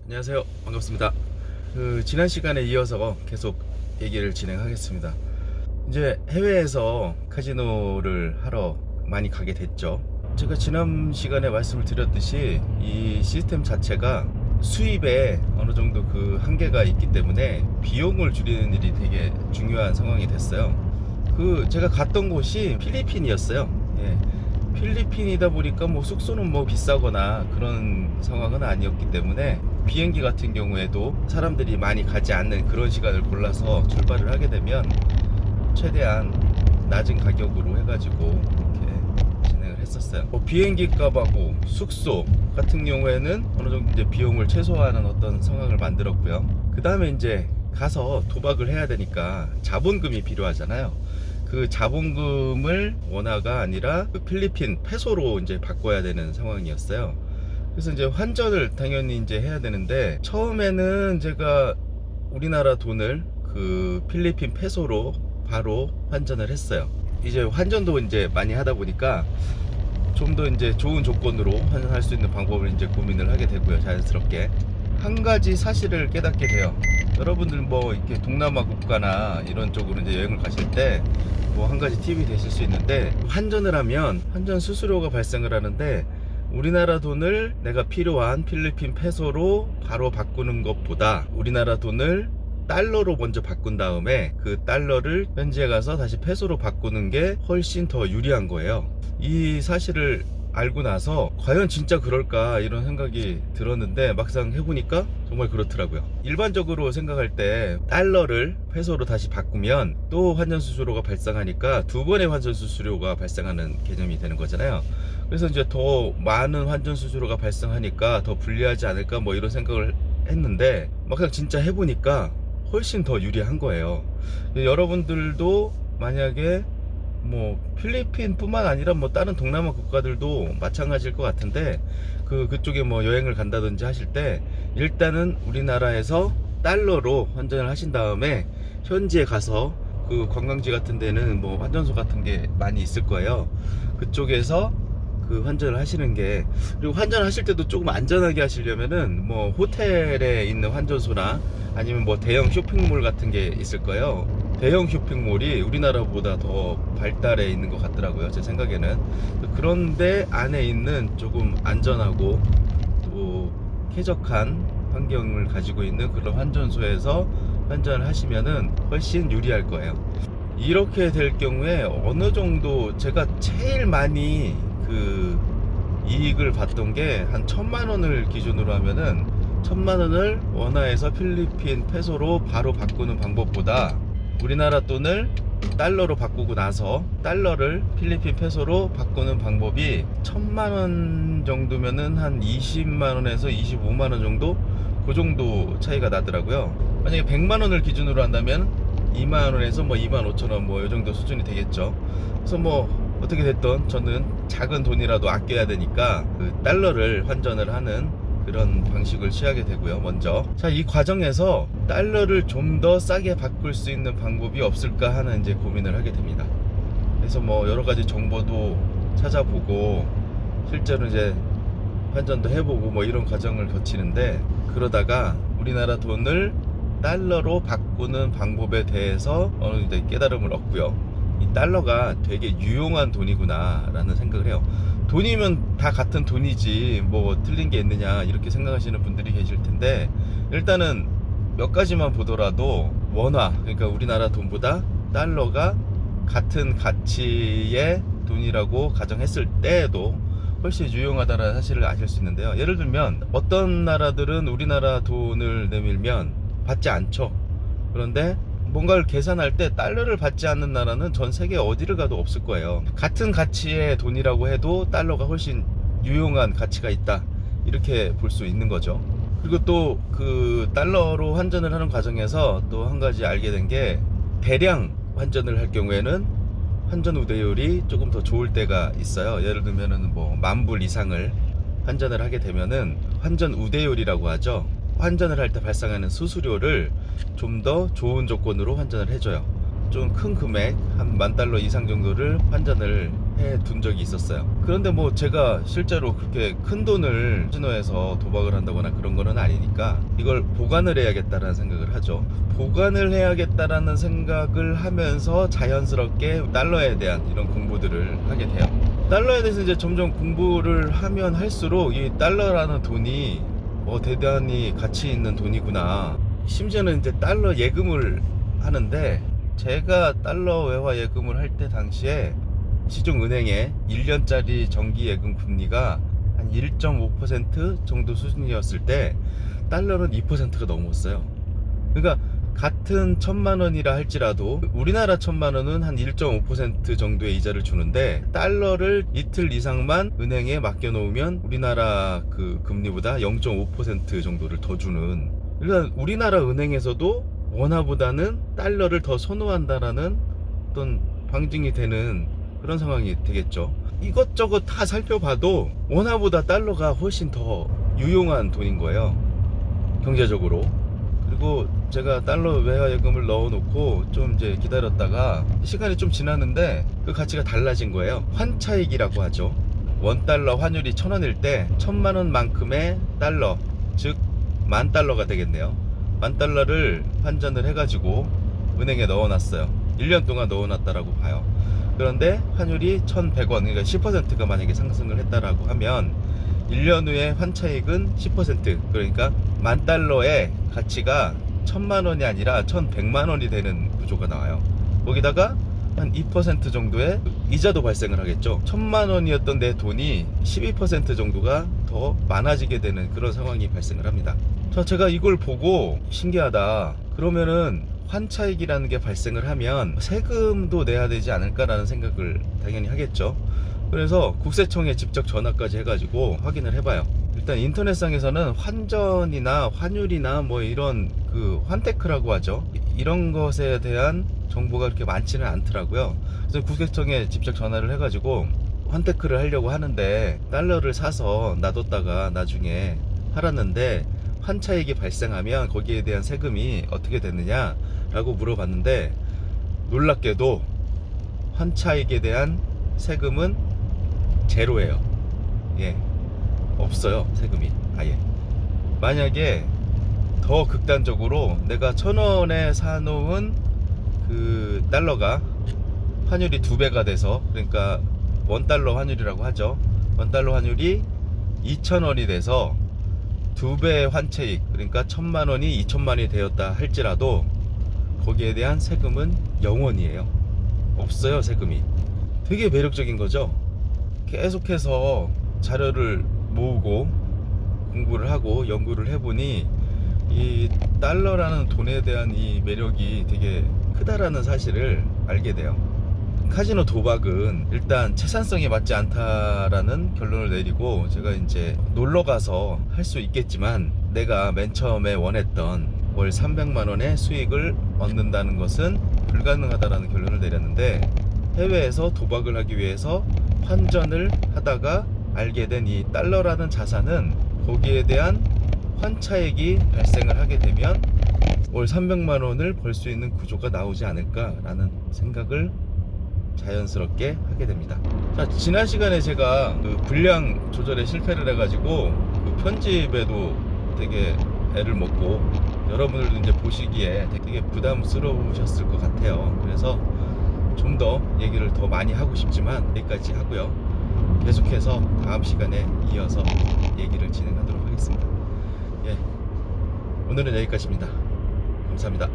안녕하세요. 반갑습니다. 지난 시간에 이어서 계속 얘기를 진행하겠습니다. 이제 해외에서 카지노를 하러 많이 가게 됐죠. 제가 지난 시간에 말씀을 드렸듯이 이 시스템 자체가 수입에 어느 정도 그 한계가 있기 때문에 비용을 줄이는 일이 되게 중요한 상황이 됐어요. 제가 갔던 곳이 필리핀이었어요. 예. 필리핀이다 보니까 뭐 숙소는 뭐 비싸거나 그런 상황은 아니었기 때문에 비행기 같은 경우에도 사람들이 많이 가지 않는 그런 시간을 골라서 출발을 하게 되면 최대한 낮은 가격으로 해가지고 이렇게 진행을 했었어요. 뭐 비행기 값하고 숙소 같은 경우에는 어느 정도 이제 비용을 최소화하는 어떤 상황을 만들었고요. 그 다음에 이제 가서 도박을 해야 되니까 자본금이 필요하잖아요. 그 자본금을 원화가 아니라 그 필리핀 페소로 이제 바꿔야 되는 상황이었어요. 그래서 이제 환전을 당연히 이제 해야 되는데, 처음에는 제가 우리나라 돈을 그 필리핀 페소로 바로 환전을 했어요. 이제 환전도 이제 많이 하다 보니까 좀 더 이제 좋은 조건으로 환전할 수 있는 방법을 이제 고민을 하게 되고요. 자연스럽게 한 가지 사실을 깨닫게 돼요. 여러분들 뭐 이렇게 동남아 국가나 이런 쪽으로 이제 여행을 가실 때 뭐 한 가지 팁이 되실 수 있는데, 환전을 하면 환전 수수료가 발생을 하는데, 우리나라 돈을 내가 필요한 필리핀 페소로 바로 바꾸는 것보다 우리나라 돈을 달러로 먼저 바꾼 다음에 그 달러를 현지에 가서 다시 페소로 바꾸는 게 훨씬 더 유리한 거예요. 이 사실을 알고 나서 과연 진짜 그럴까 이런 생각이 들었는데, 막상 해보니까 정말 그렇더라고요. 일반적으로 생각할 때 달러를 페소로 다시 바꾸면 또 환전 수수료가 발생하니까 두 번의 환전 수수료가 발생하는 개념이 되는 거잖아요. 그래서 이제 더 많은 환전 수수료가 발생하니까 더 불리하지 않을까 뭐 이런 생각을 했는데, 막상 진짜 해보니까 훨씬 더 유리한 거예요. 여러분들도 만약에 뭐 필리핀 뿐만 아니라 뭐 다른 동남아 국가들도 마찬가지일 것 같은데, 그쪽에 뭐 여행을 간다든지 하실 때 일단은 우리나라에서 달러로 환전을 하신 다음에 현지에 가서 그 관광지 같은 데는 뭐 환전소 같은 게 많이 있을 거예요. 그쪽에서 그 환전을 하시는 게, 그리고 환전하실 때도 조금 안전하게 하시려면은 뭐 호텔에 있는 환전소나 아니면 뭐 대형 쇼핑몰 같은 게 있을 거예요. 대형 쇼핑몰이 우리나라보다 더 발달해 있는 것 같더라고요, 제 생각에는. 그런데 안에 있는 조금 안전하고 또 쾌적한 환경을 가지고 있는 그런 환전소에서 환전을 하시면은 훨씬 유리할 거예요. 이렇게 될 경우에 어느 정도 제가 제일 많이 그 이익을 봤던 게 한 1,000만 원을 기준으로 하면은, 1,000만 원을 원화에서 필리핀 페소로 바로 바꾸는 방법보다 우리나라 돈을 달러로 바꾸고 나서 달러를 필리핀 페소로 바꾸는 방법이 1,000만 원 정도면은 한 20만 원에서 25만 원 정도, 그 정도 차이가 나더라고요. 만약에 100만 원을 기준으로 한다면 2만 원에서 뭐 2만 5천 원 뭐 이 정도 수준이 되겠죠. 그래서 뭐 어떻게 됐든 저는 작은 돈이라도 아껴야 되니까 그 달러를 환전을 하는 그런 방식을 취하게 되고요. 먼저 이 과정에서 달러를 좀 더 싸게 바꿀 수 있는 방법이 없을까 하는 이제 고민을 하게 됩니다. 그래서 뭐 여러 가지 정보도 찾아보고 실제로 이제 환전도 해보고 뭐 이런 과정을 거치는데, 그러다가 우리나라 돈을 달러로 바꾸는 방법에 대해서 어느 정도 깨달음을 얻고요. 이 달러가 되게 유용한 돈이구나 라는 생각을 해요. 돈이면 다 같은 돈이지 뭐 틀린 게 있느냐 이렇게 생각하시는 분들이 계실 텐데, 일단은 몇 가지만 보더라도 원화, 그러니까 우리나라 돈보다 달러가 같은 가치의 돈이라고 가정했을 때에도 훨씬 유용하다는 사실을 아실 수 있는데요. 예를 들면 어떤 나라들은 우리나라 돈을 내밀면 받지 않죠. 그런데 뭔가를 계산할 때 달러를 받지 않는 나라는 전 세계 어디를 가도 없을 거예요. 같은 가치의 돈이라고 해도 달러가 훨씬 유용한 가치가 있다, 이렇게 볼 수 있는 거죠. 그리고 또 그 달러로 환전을 하는 과정에서 또 한 가지 알게 된 게, 대량 환전을 할 경우에는 환전 우대율이 조금 더 좋을 때가 있어요. 예를 들면은 뭐 10,000불 이상을 환전을 하게 되면은 환전 우대율이라고 하죠. 환전을 할 때 발생하는 수수료를 좀 더 좋은 조건으로 환전을 해줘요. 좀 큰 금액, 한 $10,000 이상 정도를 환전을 둔 적이 있었어요. 그런데 뭐 제가 실제로 그렇게 큰 돈을 카지노에서 도박을 한다거나 그런 거는 아니니까 이걸 보관을 해야겠다라는 생각을 하죠. 보관을 해야겠다라는 생각을 하면서 자연스럽게 달러에 대한 이런 공부들을 하게 돼요. 달러에 대해서 이제 점점 공부를 하면 할수록 이 달러라는 돈이 대단히 가치 있는 돈이구나. 심지어는 이제 달러 예금을 하는데, 제가 달러 외화 예금을 할 때 당시에 시중은행의 1년짜리 정기예금 금리가 한 1.5% 정도 수준이었을 때 달러는 2%가 넘었어요. 그러니까 같은 1,000만 원이라 할지라도 우리나라 1,000만 원은 한 1.5% 정도의 이자를 주는데, 달러를 이틀 이상만 은행에 맡겨 놓으면 우리나라 그 금리보다 0.5% 정도를 더 주는, 그러니까 우리나라 은행에서도 원화보다는 달러를 더 선호한다라는 어떤 방증이 되는 그런 상황이 되겠죠. 이것저것 다 살펴봐도 원화보다 달러가 훨씬 더 유용한 돈인 거예요, 경제적으로. 그리고 제가 달러 외화 예금을 넣어 놓고 좀 이제 기다렸다가 시간이 좀 지났는데 그 가치가 달라진 거예요. 환차익이라고 하죠. 원달러 환율이 1,000원일 때 1,000만 원만큼의 달러, 즉 10,000달러가 되겠네요. 10,000달러를 환전을 해가지고 은행에 넣어놨어요. 1년 동안 넣어놨다라고 봐요. 그런데 환율이 1,100원, 그러니까 10%가 만약에 상승을 했다라고 하면 1년 후에 환차익은 10%, 그러니까 10,000달러의 가치가 1,000만 원이 아니라 1,100만 원이 되는 구조가 나와요. 거기다가 한 2% 정도의 이자도 발생을 하겠죠. 1,000만 원이었던 내 돈이 12% 정도가 더 많아지게 되는 그런 상황이 발생을 합니다. 자, 제가 이걸 보고 신기하다, 그러면은 환차익이라는 게 발생을 하면 세금도 내야 되지 않을까라는 생각을 당연히 하겠죠. 그래서 국세청에 직접 전화까지 해가지고 확인을 해봐요. 일단 인터넷상에서는 환전이나 환율이나 뭐 이런 그 환테크라고 하죠, 이런 것에 대한 정보가 그렇게 많지는 않더라고요. 그래서 국세청에 직접 전화를 해가지고 환테크를 하려고 하는데 달러를 사서 놔뒀다가 나중에 팔았는데 환차익이 발생하면 거기에 대한 세금이 어떻게 되느냐 라고 물어봤는데, 놀랍게도 환차익에 대한 세금은 제로예요. 예, 없어요, 세금이 아예. 만약에 더 극단적으로 내가 1,000원에 사놓은 그 달러가 환율이 2배가 돼서, 그러니까 원달러 환율이라고 하죠, 원달러 환율이 2,000원이 돼서 2배의 환차익, 그러니까 1,000만 원이 2,000만 원이 되었다 할지라도 거기에 대한 세금은 0원이에요. 없어요, 세금이. 되게 매력적인 거죠. 계속해서 자료를 모으고 공부를 하고 연구를 해보니 이 달러라는 돈에 대한 이 매력이 되게 크다라는 사실을 알게 돼요. 카지노 도박은 일단 채산성이 맞지 않다라는 결론을 내리고, 제가 이제 놀러 가서 할 수 있겠지만 내가 맨 처음에 원했던 월 300만 원의 수익을 얻는다는 것은 불가능하다라는 결론을 내렸는데, 해외에서 도박을 하기 위해서 환전을 하다가 알게 된 이 달러라는 자산은 거기에 대한 환차익이 발생을 하게 되면 월 300만 원을 벌 수 있는 구조가 나오지 않을까라는 생각을 자연스럽게 하게 됩니다. 자, 지난 시간에 제가 그 분량 조절에 실패를 해가지고 그 편집에도 되게 애를 먹고, 여러분들도 이제 보시기에 되게 부담스러우셨을 것 같아요. 그래서 좀 더 얘기를 더 많이 하고 싶지만 여기까지 하고요. 계속해서 다음 시간에 이어서 얘기를 진행하도록 하겠습니다. 예, 오늘은 여기까지입니다. 감사합니다.